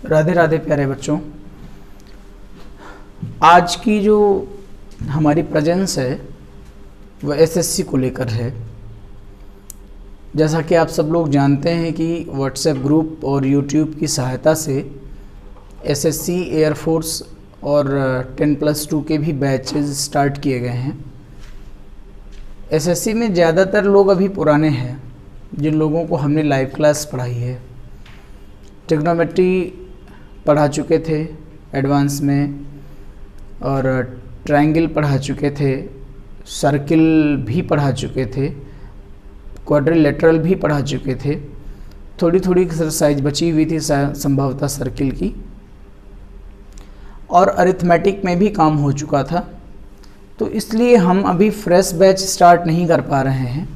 राधे राधे प्यारे बच्चों। आज की जो हमारी प्रेजेंस है वह एसएससी को लेकर है। जैसा कि आप सब लोग जानते हैं कि व्हाट्सएप ग्रुप और यूट्यूब की सहायता से एसएससी, एयरफोर्स और 10+2 के भी बैचेस स्टार्ट किए गए हैं। एसएससी में ज़्यादातर लोग अभी पुराने हैं, जिन लोगों को हमने लाइव क्लास पढ़ाई है। ट्रिग्नोमेट्री पढ़ा चुके थे एडवांस में, और ट्रायंगल पढ़ा चुके थे, सर्किल भी पढ़ा चुके थे, क्वाड्रिलेटरल भी पढ़ा चुके थे। थोड़ी थोड़ी एक्सरसाइज बची हुई थी संभवतः सर्किल की, और अरिथमेटिक में भी काम हो चुका था। तो इसलिए हम अभी फ्रेश बैच स्टार्ट नहीं कर पा रहे हैं।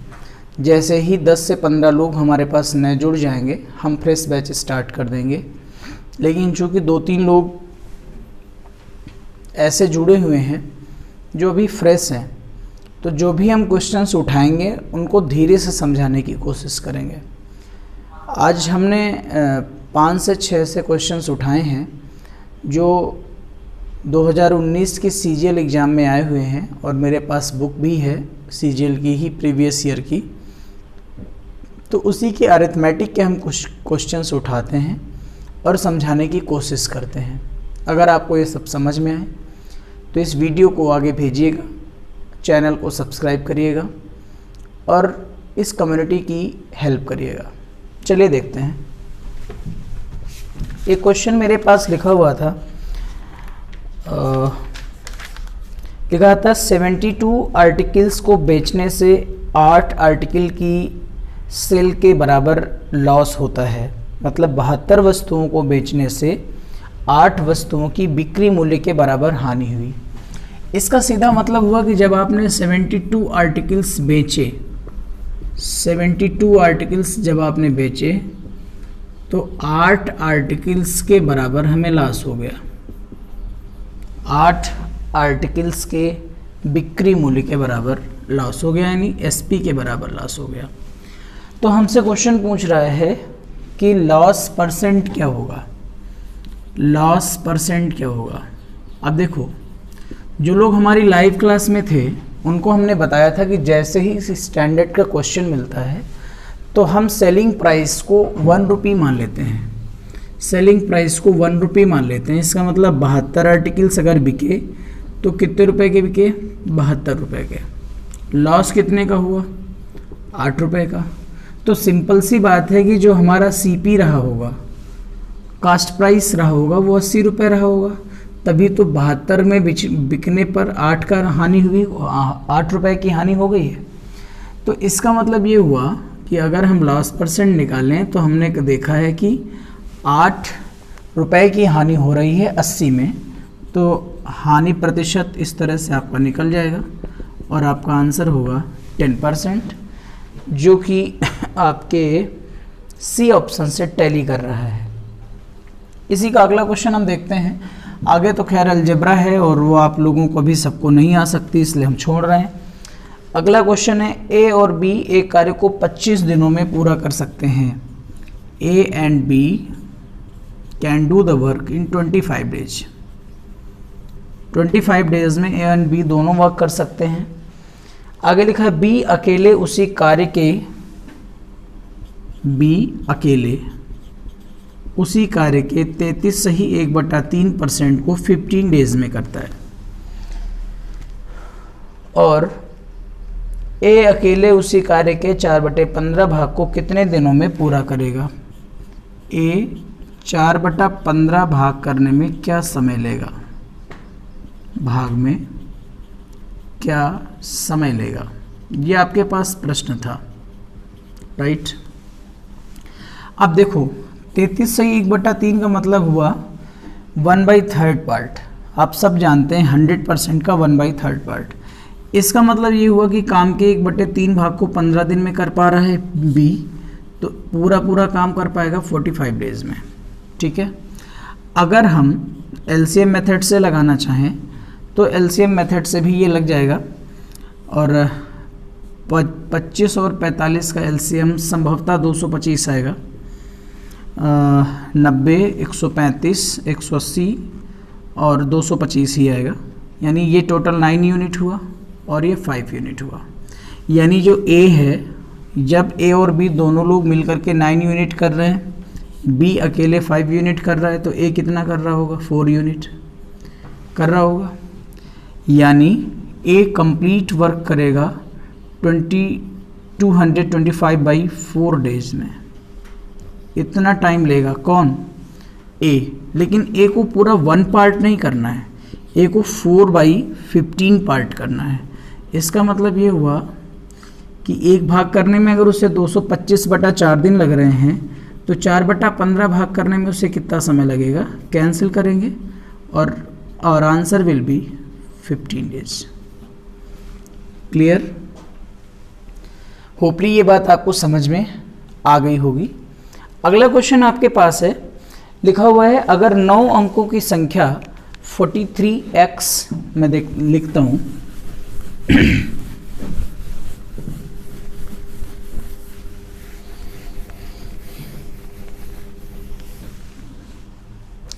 जैसे ही 10 से 15 लोग हमारे पास नए जुड़ जाएंगे, हम फ्रेश बैच स्टार्ट कर देंगे। लेकिन चूँकि 2-3 लोग ऐसे जुड़े हुए हैं जो अभी फ्रेश हैं, तो जो भी हम क्वेश्चंस उठाएंगे उनको धीरे से समझाने की कोशिश करेंगे। आज हमने 5 से 6 से क्वेश्चंस उठाए हैं जो 2019 के सीजीएल एग्ज़ाम में आए हुए हैं, और मेरे पास बुक भी है सीजीएल की ही, प्रीवियस ईयर की। तो उसी के अरिथमेटिक के हम कुछ क्वेश्चंस उठाते हैं और समझाने की कोशिश करते हैं। अगर आपको ये सब समझ में आए तो इस वीडियो को आगे भेजिएगा, चैनल को सब्सक्राइब करिएगा और इस कम्युनिटी की हेल्प करिएगा। चलिए देखते हैं। एक क्वेश्चन मेरे पास लिखा हुआ था, लिखा था 72 आर्टिकल्स को बेचने से 8 आर्टिकल की सेल के बराबर लॉस होता है। मतलब 72 वस्तुओं को बेचने से 8 वस्तुओं की बिक्री मूल्य के बराबर हानि हुई। इसका सीधा मतलब हुआ कि जब आपने 72 आर्टिकल्स बेचे, 72 आर्टिकल्स जब आपने बेचे तो 8 आर्टिकल्स के बराबर हमें लॉस हो गया। 8 आर्टिकल्स के बिक्री मूल्य के बराबर लॉस हो गया, यानी एसपी के बराबर लॉस हो गया। तो हमसे क्वेश्चन पूछ रहा है कि लॉस परसेंट क्या होगा, लॉस परसेंट क्या होगा। अब देखो, जो लोग हमारी लाइव क्लास में थे उनको हमने बताया था कि जैसे ही इस स्टैंडर्ड का क्वेश्चन मिलता है तो हम सेलिंग प्राइस को 1 रुपये मान लेते हैं। सेलिंग प्राइस को 1 रुपये मान लेते हैं। इसका मतलब 72 आर्टिकल्स अगर बिके तो कितने रुपए के बिके? 72 रुपये के। लॉस कितने का हुआ? 8 रुपये का। तो सिंपल सी बात है कि जो हमारा सीपी रहा होगा, कास्ट प्राइस रहा होगा, वो 80 रुपये रहा होगा। तभी तो 72 में बिकने पर 8 का हानि हुई, 8 रुपये की हानि हो गई है। तो इसका मतलब ये हुआ कि अगर हम लॉस परसेंट निकालें तो हमने देखा है कि 8 रुपये की हानि हो रही है 80 में। तो हानि प्रतिशत इस तरह से आपका निकल जाएगा और आपका आंसर होगा 10%, जो कि आपके सी ऑप्शन से टैली कर रहा है। इसी का अगला क्वेश्चन हम देखते हैं। आगे तो खैर अलजेब्रा है और वो आप लोगों को भी सबको नहीं आ सकती, इसलिए हम छोड़ रहे हैं। अगला क्वेश्चन है, ए और बी एक कार्य को 25 दिनों में पूरा कर सकते हैं। A and B can do the work in 25 days. 25 days में ए एंड बी दोनों वर्क कर सकते हैं। आगे लिखा है, बी अकेले उसी कार्य के 33 सही 1/3% को 15 डेज में करता है, और ए अकेले उसी कार्य के 4/15 भाग को कितने दिनों में पूरा करेगा। ए 4/15 भाग करने में क्या समय लेगा, भाग में क्या समय लेगा, ये आपके पास प्रश्न था, राइट। अब देखो, 33 सही 1/3 का मतलब हुआ 1/3 पार्ट। आप सब जानते हैं 100% का 1/3 पार्ट। इसका मतलब ये हुआ कि काम के 1/3 भाग को 15 दिन में कर पा रहा है बी, तो पूरा काम कर पाएगा 45 डेज में, ठीक है। अगर हम एलसीएम मेथड से लगाना चाहें तो एलसीएम मेथड से भी ये लग जाएगा, और 25 और 45 का एलसीएम संभवतः 225 आएगा। 90, 135, 180 और 225 ही आएगा। यानी ये टोटल 9 यूनिट हुआ और ये 5 यूनिट हुआ। यानी जो A है, जब A और B दोनों लोग मिलकर के 9 यूनिट कर रहे हैं, B अकेले 5 यूनिट कर रहा है, तो A कितना कर रहा होगा? 4 यूनिट कर रहा होगा। यानी A कंप्लीट वर्क करेगा 225/4 डेज में। इतना टाइम लेगा कौन? A। लेकिन A को पूरा 1 पार्ट नहीं करना है, A को 4/15 पार्ट करना है। इसका मतलब ये हुआ कि एक भाग करने में अगर उसे 225/4 दिन लग रहे हैं, तो 4/15 भाग करने में उसे कितना समय लगेगा? कैंसिल करेंगे और answer will be 15 days. Clear? होपली ये बात आपको समझ में आ गई होगी। अगला क्वेश्चन आपके पास है, लिखा हुआ है अगर 9 अंकों की संख्या 43x मैं लिखता हूं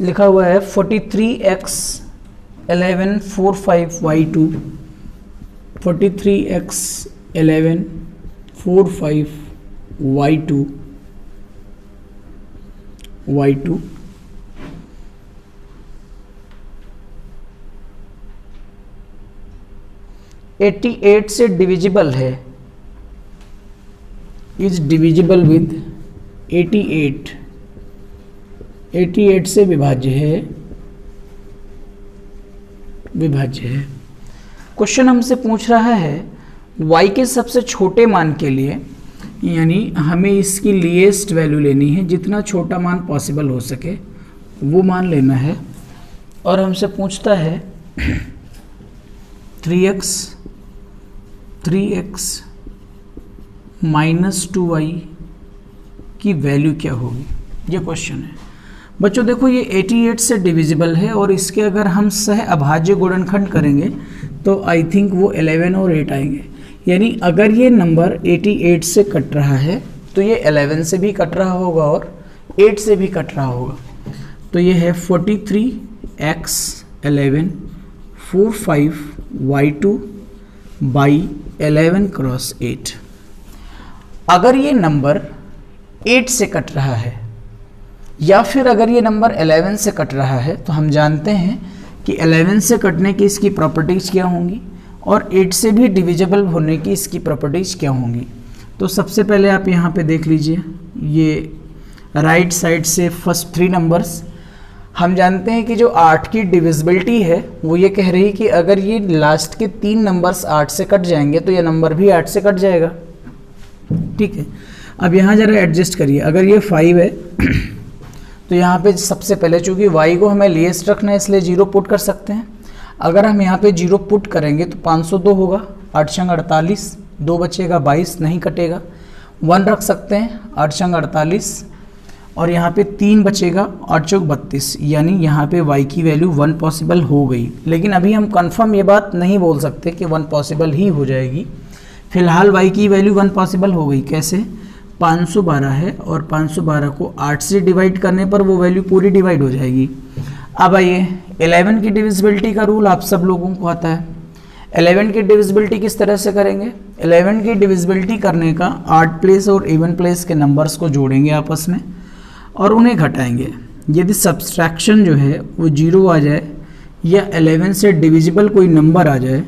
लिखा हुआ है 43x 11 45 y2, 43x 11 45 y2 88 से डिविजिबल है, इज डिविजिबल विद 88, 88 से विभाज्य है, क्वेश्चन हमसे पूछ रहा है y के सबसे छोटे मान के लिए, यानी हमें इसकी लीएस्ट वैल्यू लेनी है, जितना छोटा मान पॉसिबल हो सके वो मान लेना है। और हमसे पूछता है 3x - 2y की वैल्यू क्या होगी, ये क्वेश्चन है। बच्चों देखो ये 88 से डिविजिबल है और इसके अगर हम सह अभाज्य गुणनखंड करेंगे तो आई थिंक वो 11 और 8 आएंगे। यानी अगर ये नंबर 88 से कट रहा है तो ये 11 से भी कट रहा होगा और 8 से भी कट रहा होगा। तो ये है 43x 11 45 y2 बाई 11 क्रॉस 8। अगर ये नंबर 8 से कट रहा है या फिर अगर ये नंबर 11 से कट रहा है, तो हम जानते हैं कि 11 से कटने की इसकी प्रॉपर्टीज़ क्या होंगी और 8 से भी डिविजिबल होने की इसकी प्रॉपर्टीज़ क्या होंगी। तो सबसे पहले आप यहाँ पे देख लीजिए, ये राइट साइड से फर्स्ट 3 नंबर्स, हम जानते हैं कि जो 8 की डिविजिबिलिटी है वो ये कह रही है कि अगर ये लास्ट के 3 नंबर्स 8 से कट जाएंगे तो ये नंबर भी 8 से कट जाएगा। ठीक है, अब यहाँ ज़रा एडजस्ट करिए, अगर ये 5 है तो यहाँ पे सबसे पहले चूँकि y को हमें लीएस्ट रखना है इसलिए 0 पुट कर सकते हैं। अगर हम यहाँ पे 0 पुट करेंगे तो 502 होगा, 8 छंग 48, 2 बचेगा 22, नहीं कटेगा। 1 रख सकते हैं, 8 छंग 48 और यहाँ पे 3 बचेगा, 8 चौक 32, यानी यहाँ पे y की वैल्यू 1 पॉसिबल हो गई। लेकिन अभी हम कंफर्म ये बात नहीं बोल सकते कि 1 पॉसिबल ही हो जाएगी। फिलहाल y की वैल्यू 1 पॉसिबल हो गई। कैसे? 512 है और 512 को 8 से डिवाइड करने पर वो वैल्यू पूरी डिवाइड हो जाएगी। अब आइए 11 की डिविजिबिलिटी का रूल आप सब लोगों को आता है। 11 की डिविजिबिलिटी किस तरह से करेंगे? 11 की डिविजिबिलिटी करने का ऑड प्लेस और इवन प्लेस के नंबर्स को जोड़ेंगे आपस में और उन्हें घटाएंगे। यदि सब्सट्रैक्शन जो है वो 0 आ जाए या 11 से डिविजिबल कोई नंबर आ जाए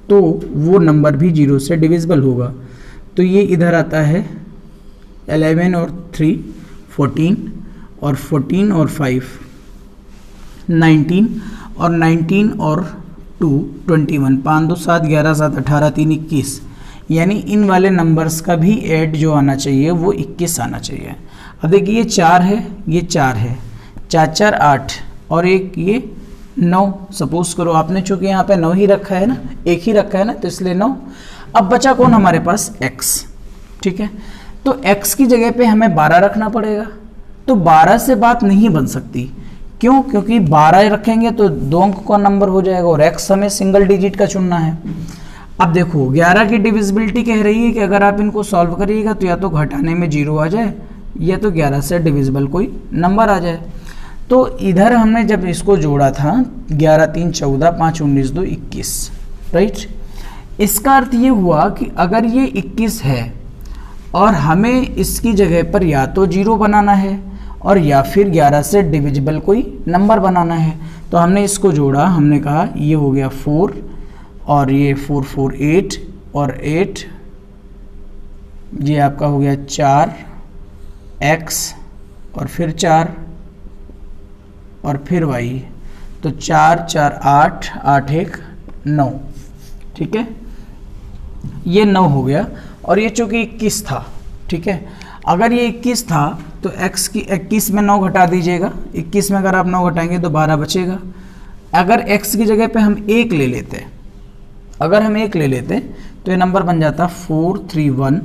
तो वो नंबर भी 0 से डिविजिबल होगा। तो ये इधर आता है 11 और 3 14 और 14 और 5 19 और 19 और 2 21, 5 2 7 11 7 18 3 21, यानी इन वाले नंबर्स का भी ऐड जो आना चाहिए वो 21 आना चाहिए। अब देखिए ये 4 है, ये 4 है, 4 4 8 और एक ये 9। सपोज करो आपने चूंकि यहाँ पे 9 ही रखा है ना, एक ही रखा है ना, तो इसलिए 9। अब बचा कौन हमारे पास? x। ठीक है, तो x की जगह पे हमें 12 रखना पड़ेगा। तो 12 से बात नहीं बन सकती। क्यों? क्योंकि 12 रखेंगे तो 2 अंक का नंबर हो जाएगा और x हमें सिंगल डिजिट का चुनना है। अब देखो 11 की डिविजिबिलिटी कह रही है कि अगर आप इनको सॉल्व करिएगा तो या तो घटाने में 0 आ जाए या तो 11 से डिविजिबल कोई नंबर आ जाए। तो इधर हमने जब इसको जोड़ा था 11 3 14, 5 19 2 21, राइट। इसका अर्थ ये हुआ कि अगर ये 21 है और हमें इसकी जगह पर या तो 0 बनाना है और या फिर 11 से डिविजिबल कोई नंबर बनाना है, तो हमने इसको जोड़ा, हमने कहा ये हो गया 4 और ये 4 4 8 और 8, ये आपका हो गया 4 x और फिर 4 और फिर y, तो 4 4 8 8 1 9, ठीक है, ये 9 हो गया। और ये चूंकि 21 था, ठीक है, अगर ये 21 था तो x की 21 में 9 घटा दीजिएगा, 21 में अगर आप 9 घटाएंगे तो 12 बचेगा। अगर x की जगह पे हम 1 ले लेते, अगर हम 1 ले लेते तो ये नंबर बन जाता 4 3 1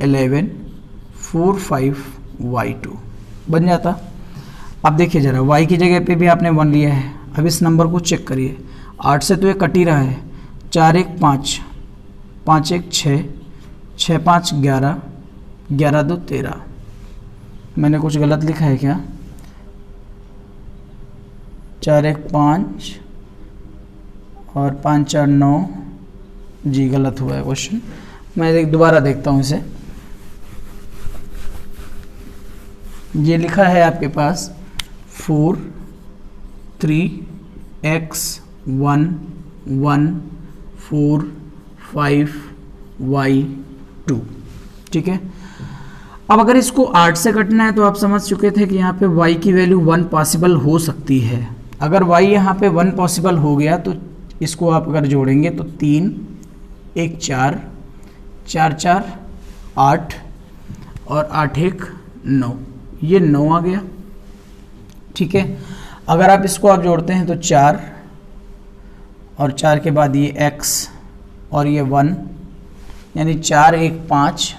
11 4 5 y2 बन जाता। अब देखिए ज़रा y की जगह पे भी आपने 1 लिया है। अब इस नंबर को चेक करिए, 8 से तो ये कट ही रहा है, 4 1 5 5 1 6 6 5 11 11 2 13, मैंने कुछ गलत लिखा है क्या? 4 1 5 और 5 4 9, जी गलत हुआ है क्वेश्चन, मैं दोबारा देखता हूँ इसे। ये लिखा है आपके पास 4 3 x 1 1 4 5 y 2, ठीक है। अब अगर इसको 8 से कटना है तो आप समझ चुके थे कि यहाँ पे y की वैल्यू 1 पॉसिबल हो सकती है। अगर y यहाँ पे 1 पॉसिबल हो गया तो इसको आप अगर जोड़ेंगे तो 3 1 4 4 4 8 और 8 1 9, ये 9 आ गया, ठीक है। अगर आप इसको आप जोड़ते हैं तो 4 और 4 के बाद ये x और ये 1, यानी 4 1 5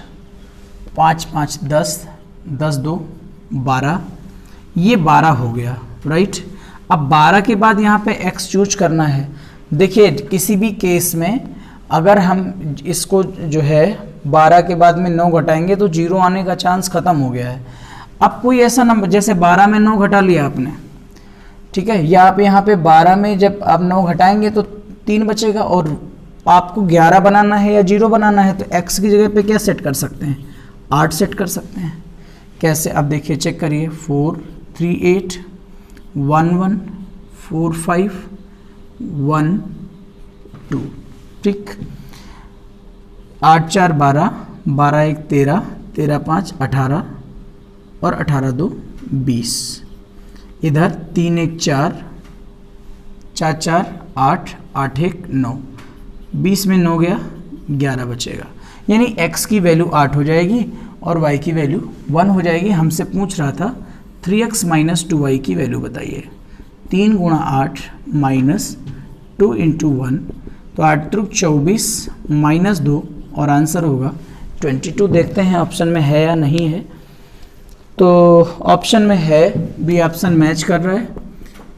5 5 10 10 2 12, ये 12 हो गया, राइट। अब 12 के बाद यहाँ पे x चूज करना है। देखिए किसी भी केस में अगर हम इसको जो है 12 के बाद में 9 घटाएंगे तो 0 आने का चांस ख़त्म हो गया है। अब कोई ऐसा नंबर, जैसे 12 में 9 घटा लिया आपने, ठीक है, या आप यहाँ पे 12 में जब आप 9 घटाएंगे तो 3 बचेगा, और आपको 11 बनाना है या 0 बनाना है तो x की जगह पे क्या सेट कर सकते हैं? 8 सेट कर सकते हैं। कैसे? अब देखिए चेक करिए, 4 3 8 1 1 4 5 1 2, ठीक। 8 4 12 12 1 13 13 5 18 और 18 2 20, इधर 3 1 4 4 4 8 8 1 9, 20 में 9 गया, 11 बचेगा, यानी x की वैल्यू 8 हो जाएगी और y की वैल्यू 1 हो जाएगी। हमसे पूछ रहा था 3x माइनस 2y की वैल्यू बताइए। 3 गुणा 8 माइनस 2 इंटू 1, तो 8 त्रुक 24 माइनस 2 और आंसर होगा 22। देखते हैं ऑप्शन में है या नहीं है, तो ऑप्शन में है, बी ऑप्शन मैच कर रहा है,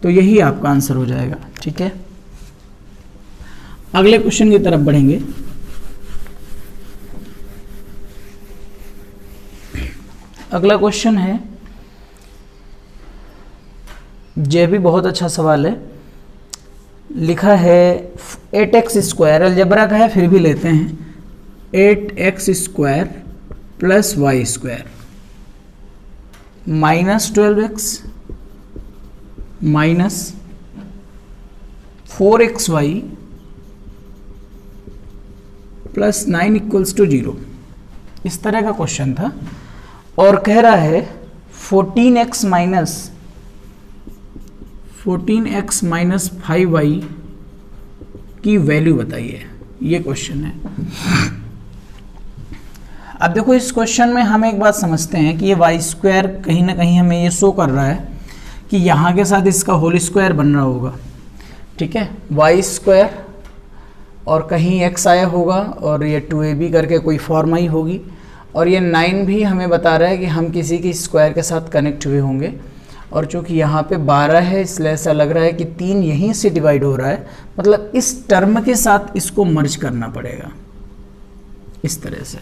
तो यही आपका आंसर हो जाएगा, ठीक है। अगले क्वेश्चन की तरफ बढ़ेंगे। अगला क्वेश्चन है, ये भी बहुत अच्छा सवाल है, लिखा है 8x स्क्वायर, अलजेब्रा का है फिर भी लेते हैं, 8x square plus y square minus 12x minus 4xy plus 9 equals to 0, इस तरह का क्वेश्चन था। और कह रहा है 14x माइनस 5y की वैल्यू बताइए, ये क्वेश्चन है। अब देखो इस क्वेश्चन में हम एक बात समझते हैं कि ये वाई स्क्वायर कहीं ना कहीं हमें ये शो कर रहा है कि यहाँ के साथ इसका होल स्क्वायर बन रहा होगा, ठीक है, वाई स्क्वायर और कहीं x आया होगा और ये 2ab करके कोई फॉर्म आई होगी, और ये 9 भी हमें बता रहा है कि हम किसी की स्क्वायर के साथ कनेक्ट हुए होंगे, और चूँकि यहाँ पे 12 है इसलिए ऐसा लग रहा है कि 3 यहीं से डिवाइड हो रहा है, मतलब इस टर्म के साथ इसको मर्ज करना पड़ेगा इस तरह से।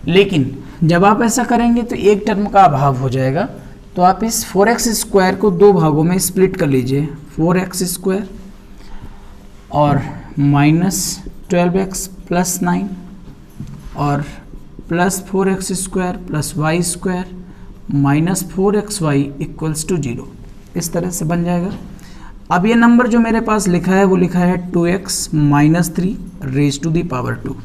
लेकिन जब आप ऐसा करेंगे तो एक टर्म का अभाव हो जाएगा, तो आप इस 4x स्क्वायर को दो भागों में स्प्लिट कर लीजिए, 4x स्क्वायर और -12x प्लस 9 और plus 4x square plus y square minus 4xy equals to 0, इस तरह से बन जाएगा। अब ये नंबर जो मेरे पास लिखा है वो लिखा है 2x minus 3 raise to the power 2,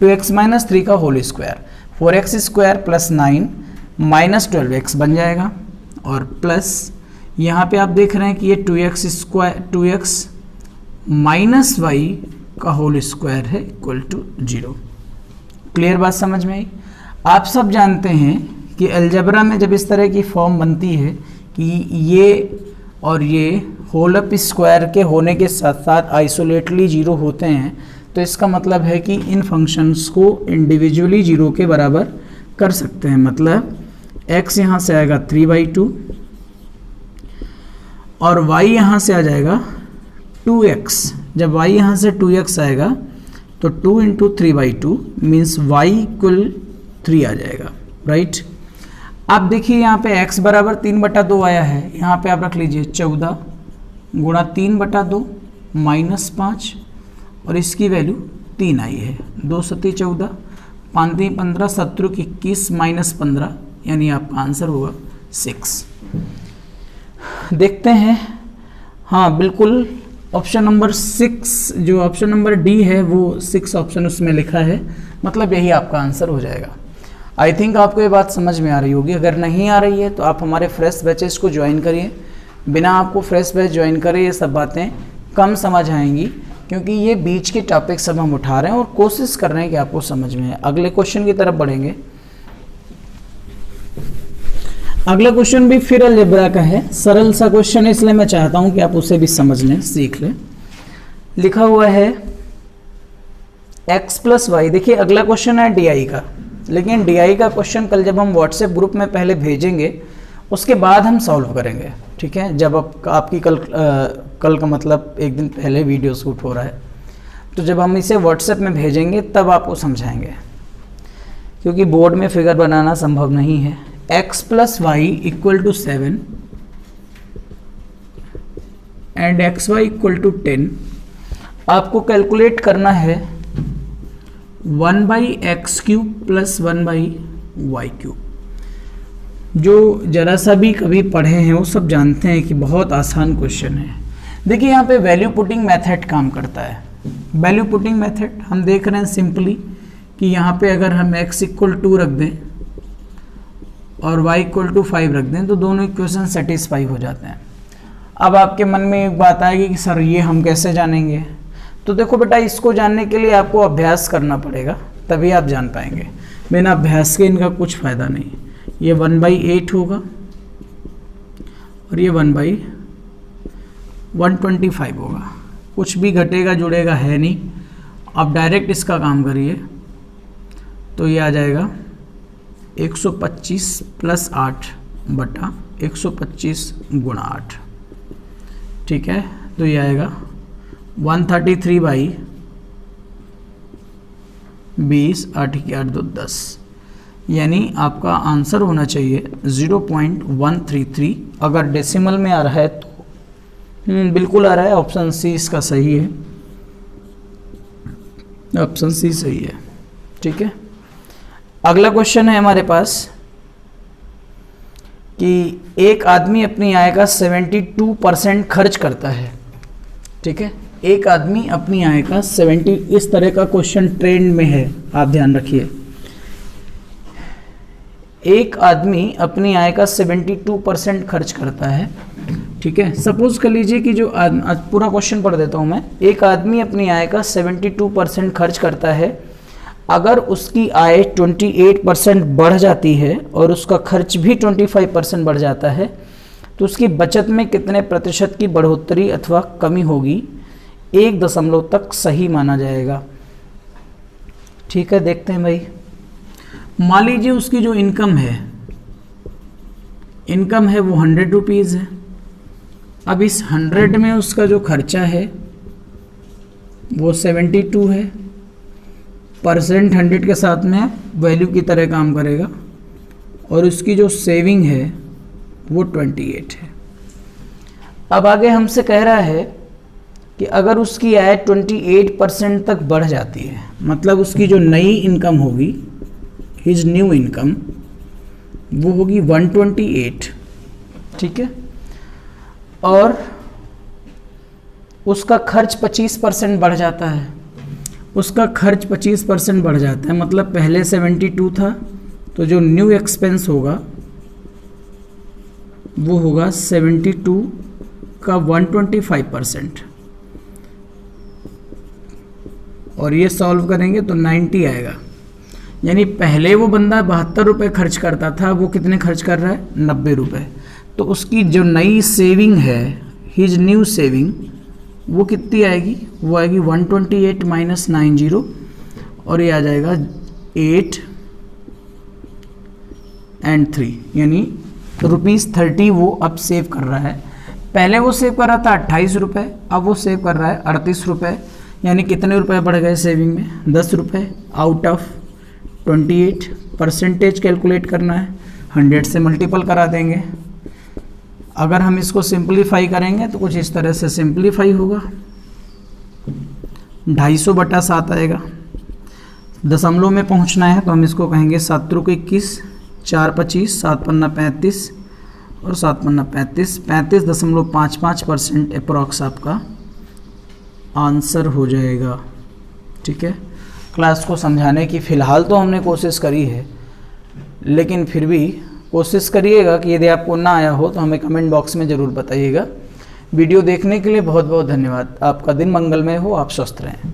2x minus 3 का whole square, 4x square plus 9 minus 12x बन जाएगा और प्लस यहाँ पे आप देख रहे हैं कि ये 2x square 2x minus y का होल स्क्वायर है इक्वल टू 0। क्लियर बात समझ में आई? आप सब जानते हैं कि अलजेब्रा में जब इस तरह की फॉर्म बनती है कि ये और ये होल अप स्क्वायर के होने के साथ साथ आइसोलेटली 0 होते हैं, तो इसका मतलब है कि इन फंक्शंस को इंडिविजुअली 0 के बराबर कर सकते हैं। मतलब x यहाँ से आएगा 3/2 और y यहाँ से आ जाएगा 2x। जब y यहाँ से 2x आएगा तो 2 इंटू 3/2 मीन्स y इक्वल 3 आ जाएगा, राइट। आप देखिए यहाँ पे x बराबर 3/2 आया है, यहाँ पे आप रख लीजिए 14 गुणा 3/2 माइनस 5 और इसकी वैल्यू 3 आई है, 2 सती 14, 5 3 15, 17 21 माइनस 15, यानी आपका आंसर होगा 6। देखते हैं, हाँ बिल्कुल ऑप्शन नंबर 6, जो ऑप्शन नंबर डी है वो 6 ऑप्शन उसमें लिखा है, मतलब यही आपका आंसर हो जाएगा। आई थिंक आपको ये बात समझ में आ रही होगी। अगर नहीं आ रही है तो आप हमारे फ्रेश बैचेस को ज्वाइन करिए, बिना आपको फ्रेश बैच ज्वाइन करे ये सब बातें कम समझ आएंगी, क्योंकि ये बीच के टॉपिक सब हम उठा रहे हैं और कोशिश कर रहे हैं कि आपको समझ में आए। अगले क्वेश्चन की तरफ बढ़ेंगे। अगला क्वेश्चन भी फिर अलजेब्रा का है, सरल सा क्वेश्चन है, इसलिए मैं चाहता हूं कि आप उसे भी समझ लें, सीख लें। लिखा हुआ है x प्लस वाई। देखिए अगला क्वेश्चन है DI का, लेकिन DI का क्वेश्चन कल जब हम व्हाट्सएप ग्रुप में पहले भेजेंगे उसके बाद हम सॉल्व करेंगे, ठीक है। जब आपकी कल का मतलब एक दिन पहले वीडियो शूट हो रहा है, तो जब हम इसे व्हाट्सएप में भेजेंगे तब आपको समझाएंगे, क्योंकि बोर्ड में फिगर बनाना संभव नहीं है। x plus y equal to 7 and xy equal to 10। आपको कैलकुलेट करना है 1/x³ प्लस 1/y³। जो जरा सा भी कभी पढ़े हैं वो सब जानते हैं कि बहुत आसान क्वेश्चन है। देखिए यहाँ पे वैल्यू पुटिंग मेथड काम करता है। वैल्यू पुटिंग मेथड हम देख रहे हैं सिंपली कि यहाँ पे अगर हम x इक्वल 2 रख दें और y इक्वल टू 5 रख दें तो दोनों इक्वेशन सेटिस्फाई हो जाते हैं। अब आपके मन में एक बात आएगी कि सर ये हम कैसे जानेंगे? तो देखो बेटा, इसको जानने के लिए आपको अभ्यास करना पड़ेगा, तभी आप जान पाएंगे। बिना अभ्यास के इनका कुछ फ़ायदा नहीं। ये 1/8 होगा और ये 1/125 होगा, कुछ भी घटेगा जुड़ेगा है नहीं। आप डायरेक्ट इसका काम करिए तो ये आ जाएगा 125 प्लस 8 बटा 125 गुणा 8, ठीक है। तो ये आएगा 133/20, 8 की 8 2 10, यानी आपका आंसर होना चाहिए 0.133। अगर डेसिमल में आ रहा है तो बिल्कुल आ रहा है, ऑप्शन सी इसका सही है, ऑप्शन सी सही है, ठीक है। अगला क्वेश्चन है हमारे पास कि एक आदमी अपनी आय का 72% खर्च करता है, ठीक है। एक आदमी अपनी आय का 70, इस तरह का क्वेश्चन ट्रेंड में है, आप ध्यान रखिए। एक आदमी अपनी आय का 72% खर्च करता है, ठीक है। सपोज कर लीजिए कि जो पूरा क्वेश्चन पढ़ देता हूं मैं। एक आदमी अपनी आय का 72% खर्च करता है। अगर उसकी आय 28% बढ़ जाती है और उसका खर्च भी 25% बढ़ जाता है तो उसकी बचत में कितने प्रतिशत की बढ़ोतरी अथवा कमी होगी? 1 दशमलव तक सही माना जाएगा, ठीक है। देखते हैं भाई, मान लीजिए उसकी जो इनकम है वो 100 रुपीज़ है। अब इस 100 में उसका जो खर्चा है वो 72 है, परसेंट 100 के साथ में वैल्यू की तरह काम करेगा और उसकी जो सेविंग है वो 28 है। अब आगे हमसे कह रहा है कि अगर उसकी आय 28% तक बढ़ जाती है, मतलब उसकी जो नई इनकम होगी, हिज न्यू इनकम, वो होगी 128, ठीक है, और उसका खर्च 25% बढ़ जाता है। उसका खर्च 25% बढ़ जाता है, मतलब पहले 72 था, तो जो न्यू एक्सपेंस होगा वो होगा 72 का 125%, और ये सॉल्व करेंगे तो 90 आएगा। यानी पहले वो बंदा 72 रुपये खर्च करता था, वो कितने खर्च कर रहा है? 90 रुपये। तो उसकी जो नई सेविंग है, हिज न्यू सेविंग, वो कितनी आएगी? वो आएगी 128 माइनस 90, और ये आ जाएगा 8 and 3, यानी ₹30 वो अब सेव कर रहा है। पहले वो सेव कर रहा था 28 रुपये, अब वो सेव कर रहा है 38 रुपये, यानी कितने रुपए बढ़ गए सेविंग में? 10 रुपये आउट ऑफ 28। परसेंटेज कैलकुलेट करना है, 100 से मल्टीपल करा देंगे। अगर हम इसको सिंपलीफाई करेंगे तो कुछ इस तरह से सिंपलीफाई होगा, 250/7 आएगा। दशमलव में पहुंचना है तो हम इसको कहेंगे 7 × 21, 4 × 25, 7 × 5 35, और 7 × 5 35, 35.55% अप्रॉक्स आपका आंसर हो जाएगा। ठीक है, क्लास को समझाने की फ़िलहाल तो हमने कोशिश करी है, लेकिन फिर भी कोशिश करिएगा कि यदि आपको ना आया हो तो हमें कमेंट बॉक्स में ज़रूर बताइएगा। वीडियो देखने के लिए बहुत बहुत धन्यवाद। आपका दिन मंगलमय हो, आप स्वस्थ रहें।